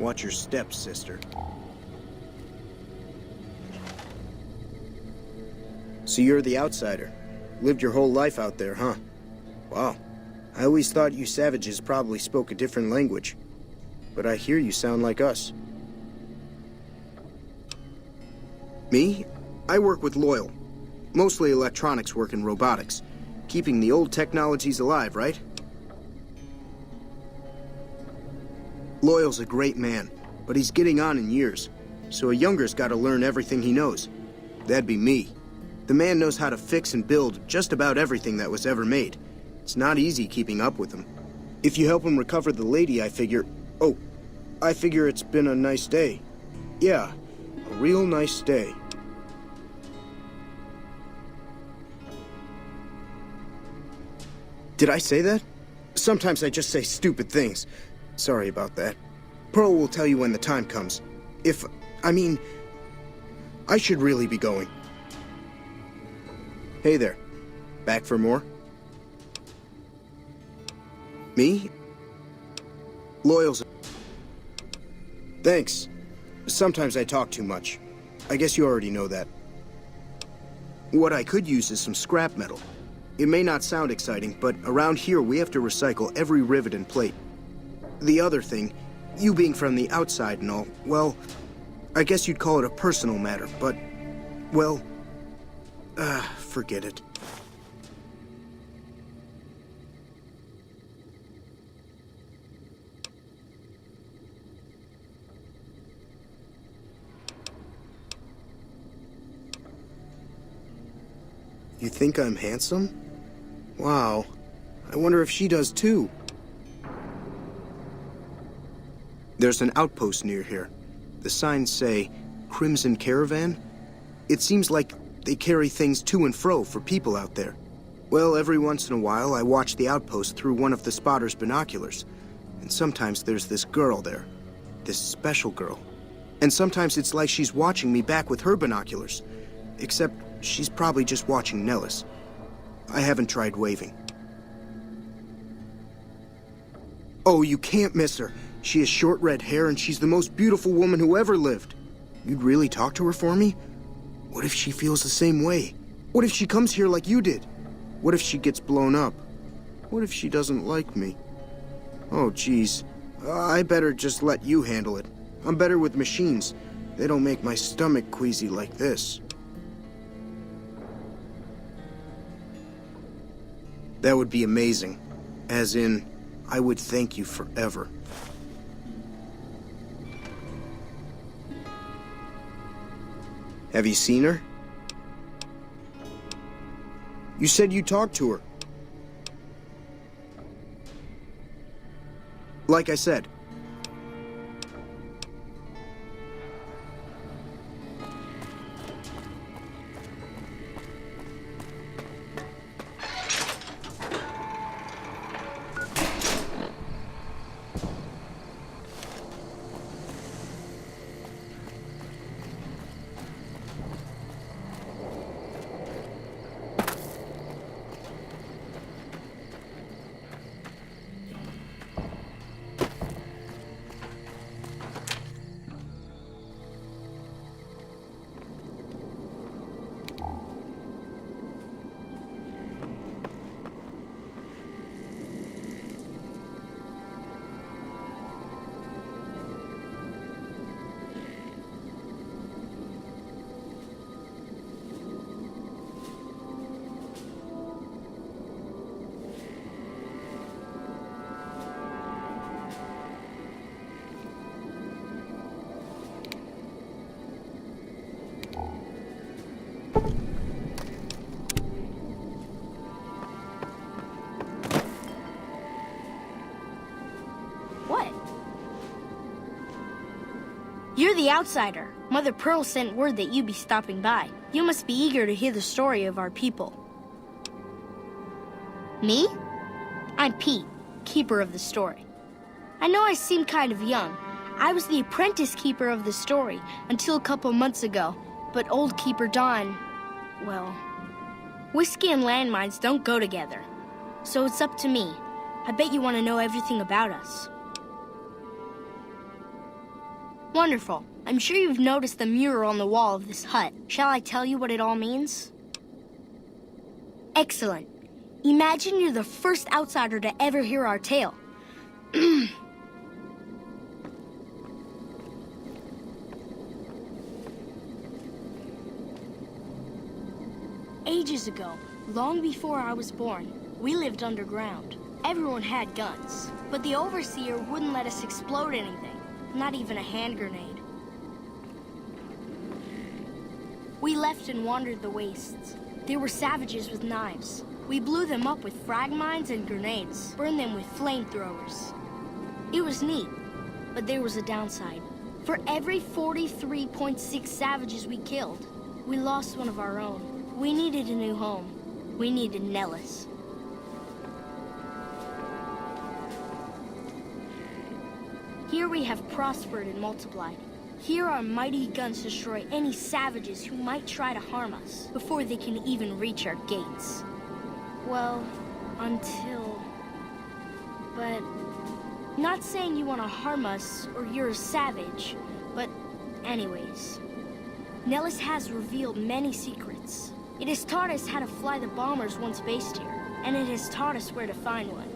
Watch your steps, sister. So you're the outsider. Lived your whole life out there, huh? Wow. I always thought you savages probably spoke a different language. But I hear you sound like us. Me? I work with Loyal. Mostly electronics work and robotics. Keeping the old technologies alive, right? Loyal's a great man, but he's getting on in years. So a younger's gotta learn everything he knows. That'd be me. The man knows how to fix and build just about everything that was ever made. It's not easy keeping up with him. If you help him recover the lady, I figure... Oh, I figure it's been a nice day. Yeah, a real nice day. Did I say that? Sometimes I just say stupid things. Sorry about that. Pearl will tell you when the time comes. I should really be going. Hey there. Back for more? Me? Loyal's... Thanks. Sometimes I talk too much. I guess you already know that. What I could use is some scrap metal. It may not sound exciting, but around here we have to recycle every rivet and plate. The other thing, you being from the outside and all, well, I guess you'd call it a personal matter, but, well, forget it. You think I'm handsome? Wow. I wonder if she does too. There's an outpost near here. The signs say, Crimson Caravan? It seems like they carry things to and fro for people out there. Well, every once in a while I watch the outpost through one of the spotter's binoculars. And sometimes there's this girl there. This special girl. And sometimes it's like she's watching me back with her binoculars. Except she's probably just watching Nellis. I haven't tried waving. Oh, you can't miss her. She has short red hair and she's the most beautiful woman who ever lived. You'd really talk to her for me? What if she feels the same way? What if she comes here like you did? What if she gets blown up? What if she doesn't like me? Oh, geez. I better just let you handle it. I'm better with machines. They don't make my stomach queasy like this. That would be amazing. As in, I would thank you forever. Have you seen her? You said you talked to her. Like I said. You're the outsider. Mother Pearl sent word that you'd be stopping by. You must be eager to hear the story of our people. Me? I'm Pete, keeper of the story. I know I seem kind of young. I was the apprentice keeper of the story until a couple months ago. But old Keeper Don, well, whiskey and landmines don't go together. So it's up to me. I bet you want to know everything about us. Wonderful. I'm sure you've noticed the mural on the wall of this hut. Shall I tell you what it all means? Excellent. Imagine you're the first outsider to ever hear our tale. Ages ago, long before I was born, we lived underground. Everyone had guns, but the overseer wouldn't let us explode anything, not even a hand grenade. We left and wandered the wastes. There were savages with knives. We blew them up with frag mines and grenades, burned them with flamethrowers. It was neat, but there was a downside. For every 43.6 savages we killed, we lost one of our own. We needed a new home. We needed Nellis. Here we have prospered and multiplied. Here our mighty guns destroy any savages who might try to harm us before they can even reach our gates. Well, until... But... Not saying you want to harm us or you're a savage, but anyways. Nellis has revealed many secrets. It has taught us how to fly the bombers once based here, and it has taught us where to find one.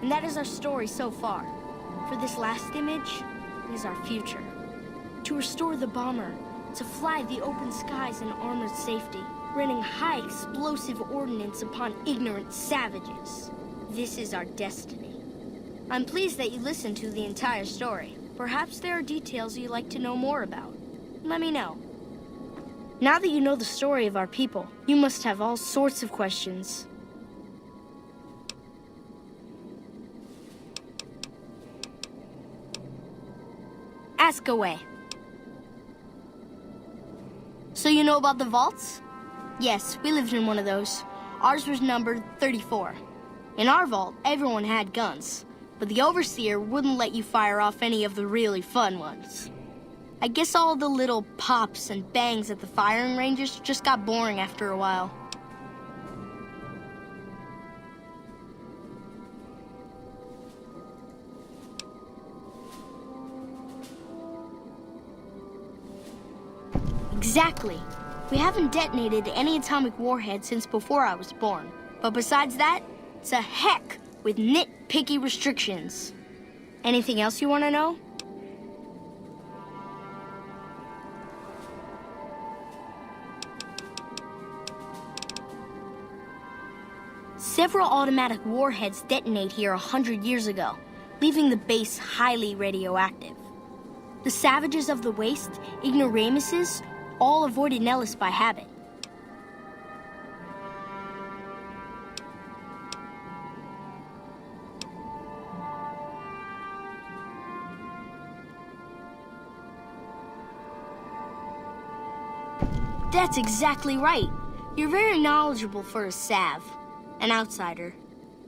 And that is our story so far. For this last image is our future. To restore the bomber, to fly the open skies in armored safety, raining high explosive ordnance upon ignorant savages. This is our destiny. I'm pleased that you listened to the entire story. Perhaps there are details you'd like to know more about. Let me know. Now that you know the story of our people, you must have all sorts of questions. Ask away. So you know about the vaults? Yes, we lived in one of those. Ours was numbered 34. In our vault, everyone had guns, but the overseer wouldn't let you fire off any of the really fun ones. I guess all the little pops and bangs at the firing ranges just got boring after a while. Exactly. We haven't detonated any atomic warheads since before I was born. But besides that, it's a heck with nitpicky restrictions. Anything else you want to know? Several automatic warheads detonate here 100 years ago, leaving the base highly radioactive. The savages of the waste, ignoramuses, all avoided Nellis by habit. That's exactly right. You're very knowledgeable for a Sav, an outsider.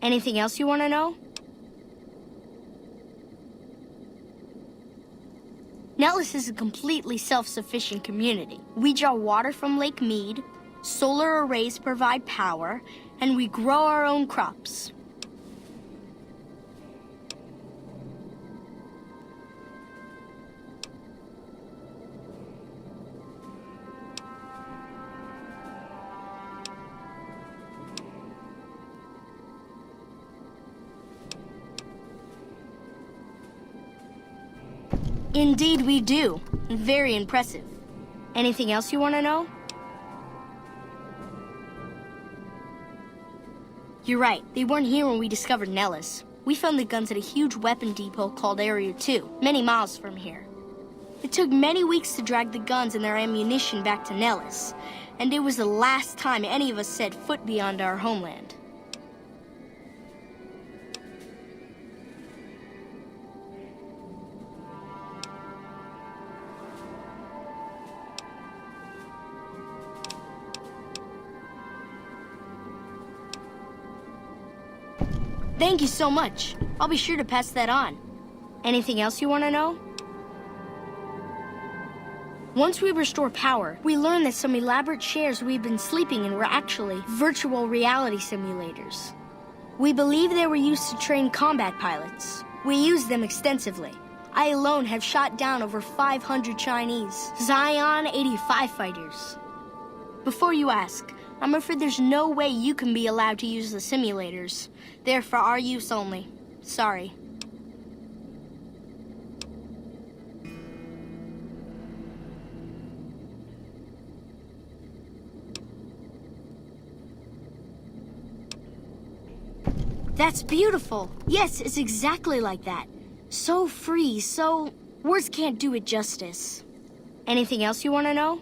Anything else you want to know? Nellis is a completely self-sufficient community. We draw water from Lake Mead, solar arrays provide power, and we grow our own crops. Indeed we do. Very impressive. Anything else you want to know? You're right. They weren't here when we discovered Nellis. We found the guns at a huge weapon depot called Area 2, many miles from here. It took many weeks to drag the guns and their ammunition back to Nellis, and it was the last time any of us set foot beyond our homeland. Thank you so much. I'll be sure to pass that on. Anything else you want to know? Once we restore power, we learn that some elaborate chairs we've been sleeping in were actually virtual reality simulators. We believe they were used to train combat pilots. We use them extensively. I alone have shot down over 500 Chinese Zion 85 fighters. Before you ask, I'm afraid there's no way you can be allowed to use the simulators. They're for our use only. Sorry. That's beautiful. Yes, it's exactly like that. So free, so... words can't do it justice. Anything else you want to know?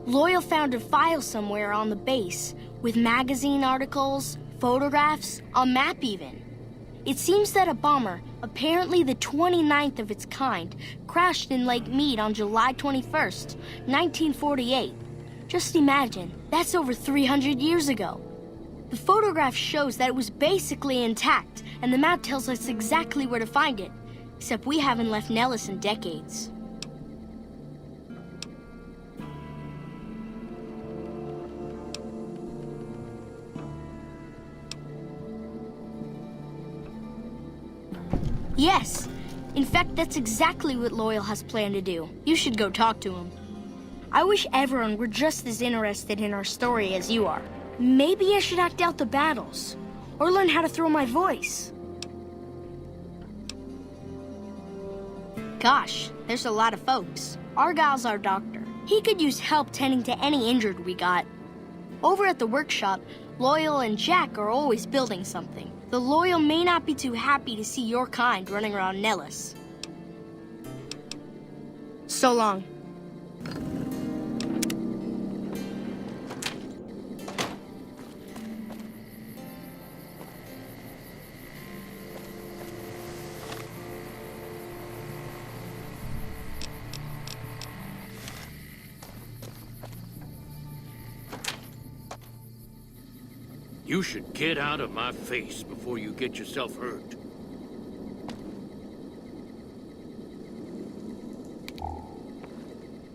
Loyal found a file somewhere on the base with magazine articles, photographs, a map even. It seems that a bomber, apparently the 29th of its kind, crashed in Lake Mead on July 21st, 1948. Just imagine, that's over 300 years ago. The photograph shows that it was basically intact, and the map tells us exactly where to find it, except we haven't left Nellis in decades. Yes. In fact, that's exactly what Loyal has planned to do. You should go talk to him. I wish everyone were just as interested in our story as you are. Maybe I should act out the battles, or learn how to throw my voice. Gosh, there's a lot of folks. Argyle's our doctor. He could use help tending to any injured we got. Over at the workshop, Loyal and Jack are always building something. The Loyal may not be too happy to see your kind running around Nellis. So long. You should get out of my face before you get yourself hurt.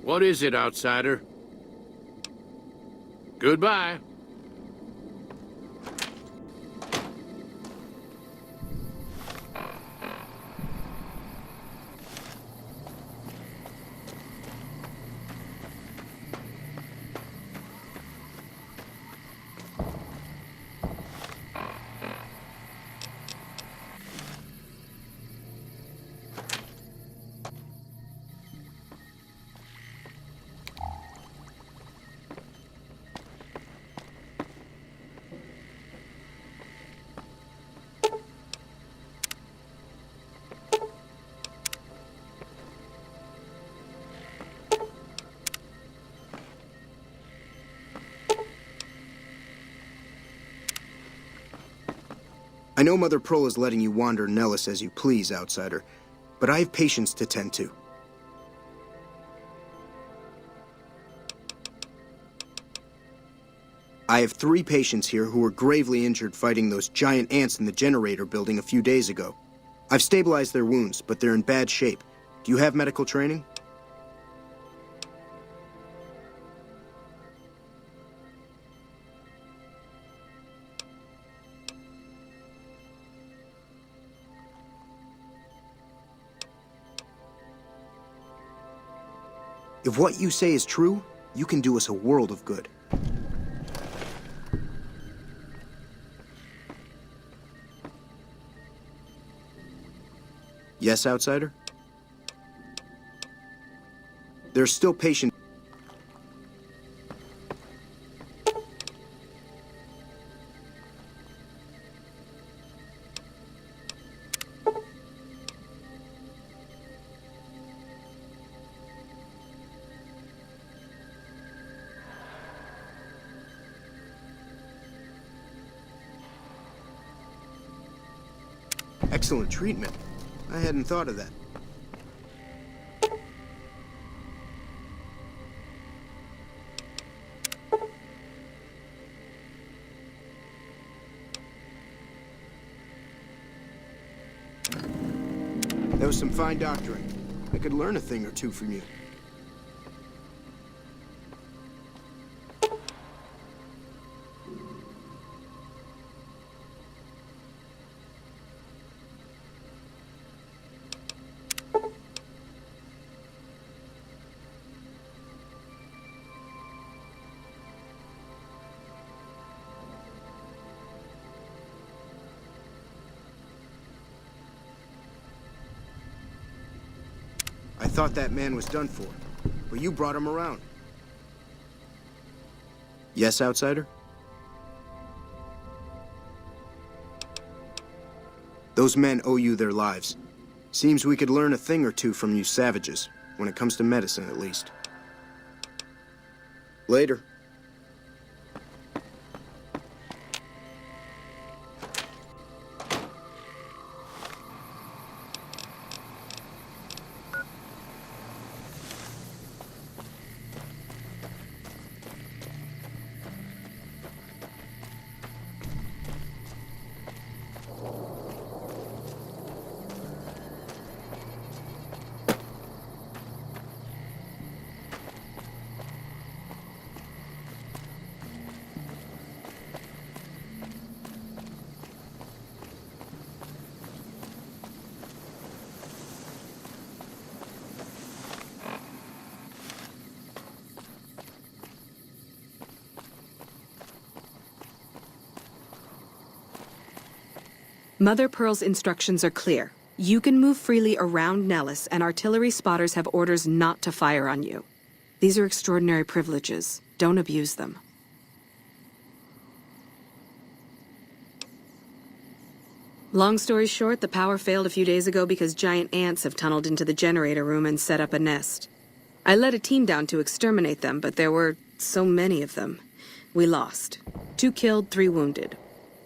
What is it, outsider? Goodbye. I know Mother Pearl is letting you wander Nellis as you please, outsider, but I have patients to tend to. I have 3 patients here who were gravely injured fighting those giant ants in the generator building a few days ago. I've stabilized their wounds, but they're in bad shape. Do you have medical training? If what you say is true, you can do us a world of good. Yes, outsider? There's still patient. Excellent treatment. I hadn't thought of that. That was some fine doctoring. I could learn a thing or two from you. thought that man was done for, but you brought him around. Yes, outsider? Those men owe you their lives. Seems we could learn a thing or two from you savages, when it comes to medicine at least. Later. Mother Pearl's instructions are clear. You can move freely around Nellis, and artillery spotters have orders not to fire on you. These are extraordinary privileges. Don't abuse them. Long story short, the power failed a few days ago because giant ants have tunneled into the generator room and set up a nest. I led a team down to exterminate them, but there were so many of them. We lost. 2 killed, 3 wounded.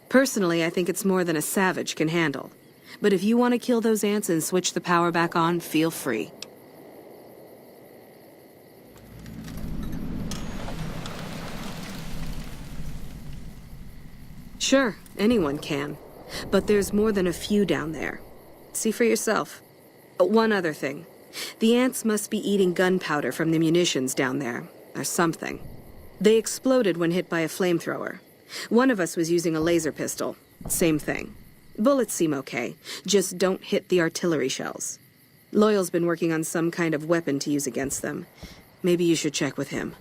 Personally, I think it's more than a savage can handle. But if you want to kill those ants and switch the power back on, feel free. Sure, anyone can. But there's more than a few down there. See for yourself. One other thing. The ants must be eating gunpowder from the munitions down there, or something. They exploded when hit by a flamethrower. One of us was using a laser pistol. Same thing. Bullets seem okay. Just don't hit the artillery shells. Loyal's been working on some kind of weapon to use against them. Maybe you should check with him.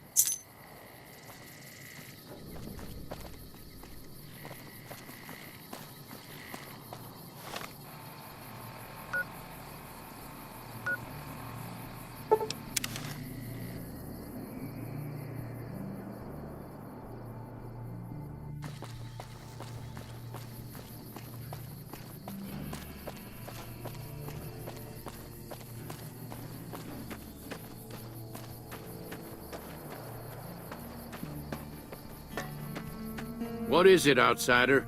What is it, outsider?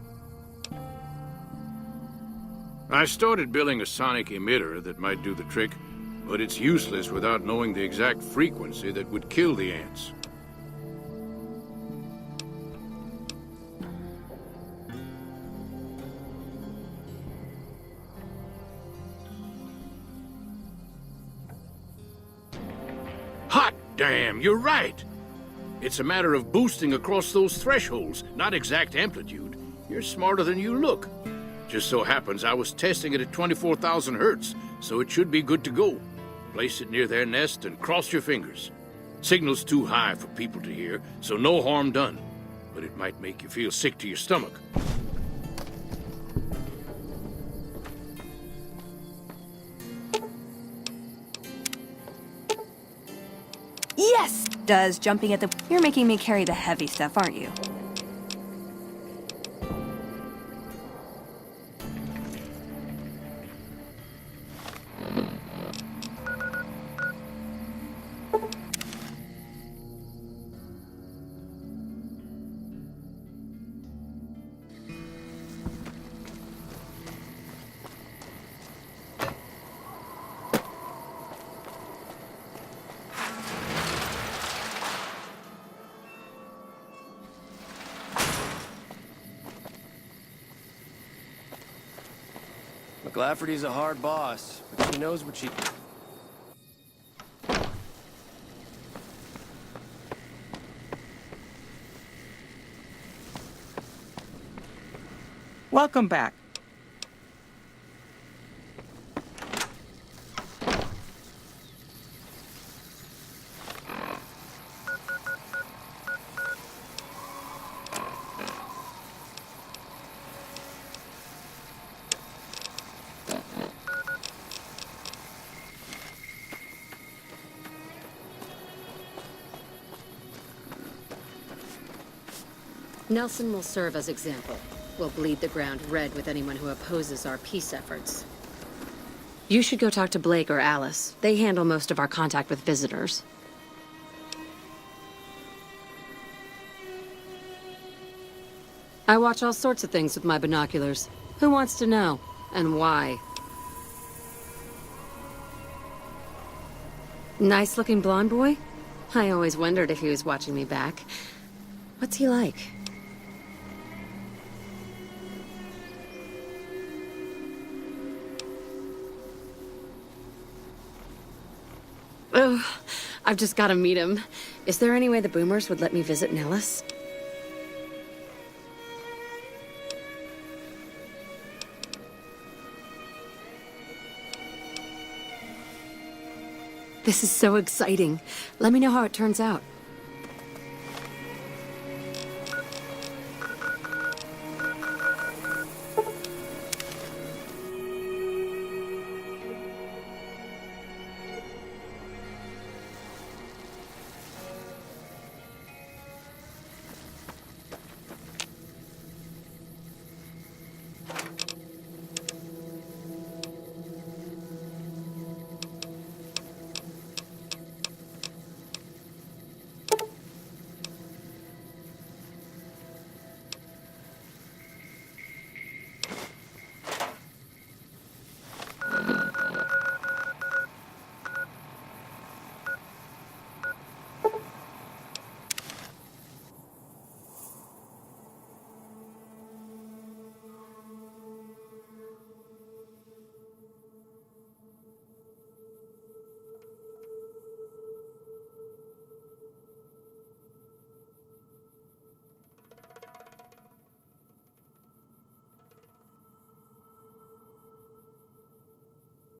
I started building a sonic emitter that might do the trick, but it's useless without knowing the exact frequency that would kill the ants. Hot damn, you're right! It's a matter of boosting across those thresholds, not exact amplitude. You're smarter than you look. Just so happens I was testing it at 24,000 hertz, so it should be good to go. Place it near their nest and cross your fingers. Signal's too high for people to hear, so no harm done. But it might make you feel sick to your stomach. Yes! Does jumping at the... You're making me carry the heavy stuff, aren't you? McLafferty's a hard boss, but she knows what she... Welcome back. Nelson will serve as example. We'll bleed the ground red with anyone who opposes our peace efforts. You should go talk to Blake or Alice. They handle most of our contact with visitors. I watch all sorts of things with my binoculars. Who wants to know? And why? Nice-looking blonde boy? I always wondered if he was watching me back. What's he like? Oh, I've just got to meet him. Is there any way the boomers would let me visit Nellis? This is so exciting. Let me know how it turns out.